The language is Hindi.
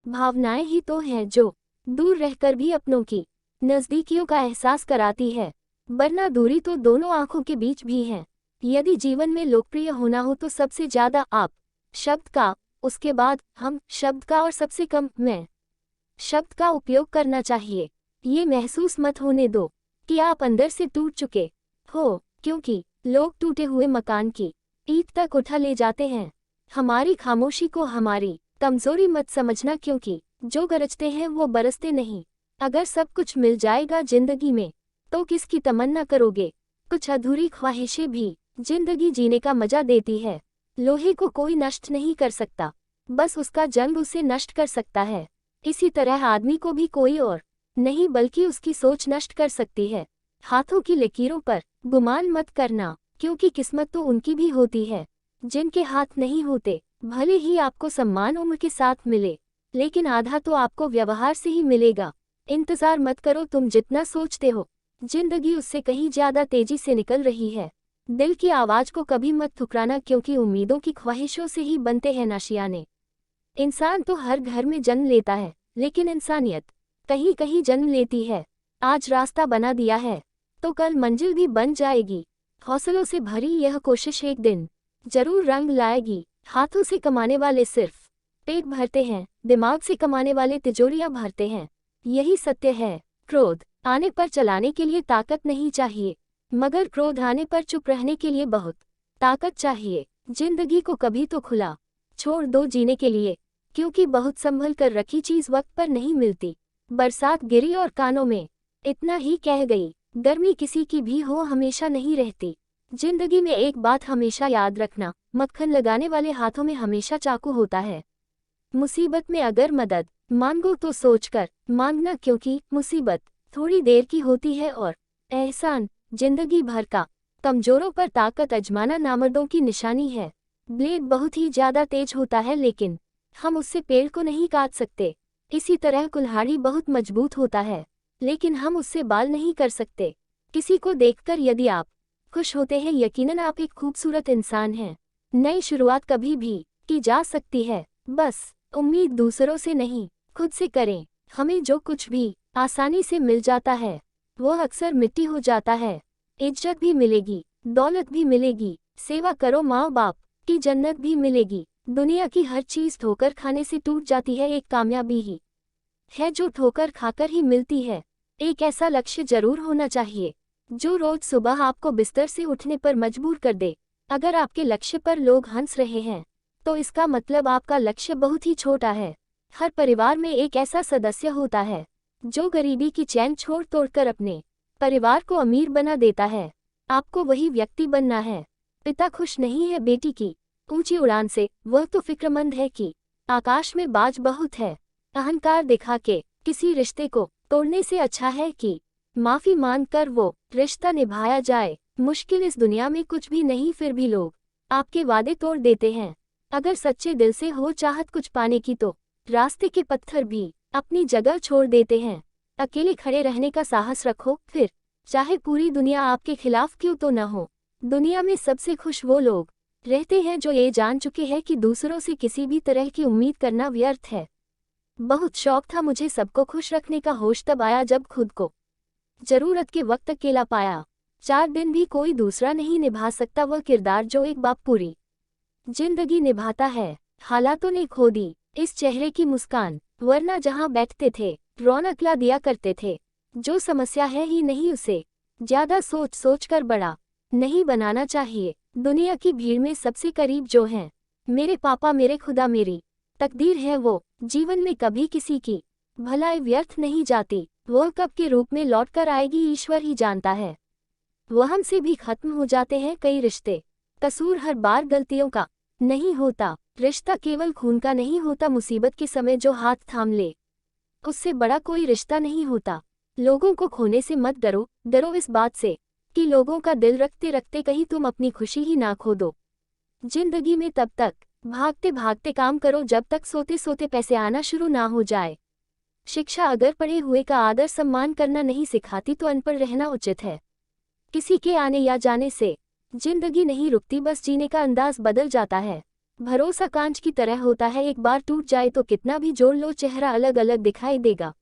भावनाएं ही तो हैं जो दूर रहकर भी अपनों की नज़दीकियों का एहसास कराती है, वरना दूरी तो दोनों आंखों के बीच भी है। यदि जीवन में लोकप्रिय होना हो तो सबसे ज्यादा आप शब्द का, उसके बाद हम शब्द का और सबसे कम मैं शब्द का उपयोग करना चाहिए। ये महसूस मत होने दो कि आप अंदर से टूट चुके हो, क्योंकि लोग टूटे हुए मकान की ईंट तक उठा ले जाते हैं। हमारी खामोशी को हमारी कमजोरी मत समझना, क्योंकि जो गरजते हैं वो बरसते नहीं। अगर सब कुछ मिल जाएगा जिंदगी में तो किसकी तमन्ना करोगे। कुछ अधूरी ख्वाहिशें भी जिंदगी जीने का मजा देती है। लोहे को कोई नष्ट नहीं कर सकता, बस उसका जंग उसे नष्ट कर सकता है। इसी तरह आदमी को भी कोई और नहीं बल्कि उसकी सोच नष्ट कर सकती है। हाथों की लकीरों पर गुमान मत करना, क्योंकि किस्मत तो उनकी भी होती है जिनके हाथ नहीं होते। भले ही आपको सम्मान उम्र के साथ मिले, लेकिन आधा तो आपको व्यवहार से ही मिलेगा। इंतजार मत करो, तुम जितना सोचते हो जिंदगी उससे कहीं ज्यादा तेजी से निकल रही है। दिल की आवाज को कभी मत ठुकराना, क्योंकि उम्मीदों की ख्वाहिशों से ही बनते हैं नाशियाने। इंसान तो हर घर में जन्म लेता है, लेकिन इंसानियत कहीं कहीं जन्म लेती है। आज रास्ता बना दिया है तो कल मंजिल भी बन जाएगी। हौसलों से भरी यह कोशिश एक दिन जरूर रंग लाएगी। हाथों से कमाने वाले सिर्फ पेट भरते हैं, दिमाग से कमाने वाले तिजोरियां भरते हैं। यही सत्य है। क्रोध आने पर चलाने के लिए ताकत नहीं चाहिए, मगर क्रोध आने पर चुप रहने के लिए बहुत ताकत चाहिए। जिंदगी को कभी तो खुला छोड़ दो जीने के लिए, क्योंकि बहुत संभल कर रखी चीज वक्त पर नहीं मिलती। बरसात गिरी और कानों में इतना ही कह गई, गर्मी किसी की भी हो हमेशा नहीं रहती। जिंदगी में एक बात हमेशा याद रखना, मक्खन लगाने वाले हाथों में हमेशा चाकू होता है। मुसीबत में अगर मदद मांगो तो सोचकर मांगना, क्योंकि मुसीबत थोड़ी देर की होती है और एहसान जिंदगी भर का। कमजोरों पर ताकत आजमाना नामर्दों की निशानी है। ब्लेड बहुत ही ज्यादा तेज होता है, लेकिन हम उससे पेड़ को नहीं काट सकते। इसी तरह कुल्हाड़ी बहुत मजबूत होता है, लेकिन हम उससे बाल नहीं कर सकते। किसी को देखकर यदि आप खुश होते हैं, यकीनन आप एक खूबसूरत इंसान हैं। नई शुरुआत कभी भी की जा सकती है, बस उम्मीद दूसरों से नहीं खुद से करें। हमें जो कुछ भी आसानी से मिल जाता है वो अक्सर मिट्टी हो जाता है। इज्जत भी मिलेगी, दौलत भी मिलेगी, सेवा करो माँ बाप की जन्नत भी मिलेगी। दुनिया की हर चीज ठोकर खाने से टूट जाती है, एक कामयाबी ही है जो ठोकर खाकर ही मिलती है। एक ऐसा लक्ष्य जरूर होना चाहिए जो रोज सुबह आपको बिस्तर से उठने पर मजबूर कर दे। अगर आपके लक्ष्य पर लोग हंस रहे हैं तो इसका मतलब आपका लक्ष्य बहुत ही छोटा है। हर परिवार में एक ऐसा सदस्य होता है जो गरीबी की चैन छोड़ तोड़कर अपने परिवार को अमीर बना देता है। आपको वही व्यक्ति बनना है। पिता खुश नहीं है बेटी की ऊंची उड़ान से, वह तो फिक्रमंद है कि आकाश में बाज बहुत है। अहंकार दिखा के किसी रिश्ते को तोड़ने से अच्छा है कि माफी मांग कर वो रिश्ता निभाया जाए। मुश्किल इस दुनिया में कुछ भी नहीं, फिर भी लोग आपके वादे तोड़ देते हैं। अगर सच्चे दिल से हो चाहत कुछ पाने की तो रास्ते के पत्थर भी अपनी जगह छोड़ देते हैं। अकेले खड़े रहने का साहस रखो, फिर चाहे पूरी दुनिया आपके खिलाफ क्यों तो न हो। दुनिया में सबसे खुश वो लोग रहते हैं जो ये जान चुके हैं कि दूसरों से किसी भी तरह की उम्मीद करना व्यर्थ है। बहुत शौक था मुझे सबको खुश रखने का, होश तब आया जब खुद को जरूरत के वक्त अकेला पाया। 4 दिन भी कोई दूसरा नहीं निभा सकता वह किरदार जो एक बाप पूरी जिंदगी निभाता है। हालातों ने खो दी इस चेहरे की मुस्कान, वरना जहां बैठते थे रौनक ला दिया करते थे। जो समस्या है ही नहीं उसे ज्यादा सोच सोच कर बड़ा नहीं बनाना चाहिए। दुनिया की भीड़ में सबसे करीब जो हैं मेरे पापा, मेरे खुदा, मेरी तकदीर है वो। जीवन में कभी किसी की भलाई व्यर्थ नहीं जाती, वह कब के रूप में लौट कर आएगी ईश्वर ही जानता है। वहम से भी खत्म हो जाते हैं कई रिश्ते। कसूर हर बार गलतियों का नहीं होता, रिश्ता केवल खून का नहीं होता। मुसीबत के समय जो हाथ थाम ले उससे बड़ा कोई रिश्ता नहीं होता। लोगों को खोने से मत डरो, डरो इस बात से कि लोगों का दिल रखते रखते कहीं तुम अपनी खुशी ही ना खो दो। जिंदगी में तब तक भागते भागते काम करो जब तक सोते सोते पैसे आना शुरू ना हो जाए। शिक्षा अगर पढ़े हुए का आदर सम्मान करना नहीं सिखाती तो अनपढ़ रहना उचित है। किसी के आने या जाने से जिंदगी नहीं रुकती, बस जीने का अंदाज बदल जाता है। भरोसा कांच की तरह होता है, एक बार टूट जाए तो कितना भी जोड़ लो चेहरा अलग अलग दिखाई देगा।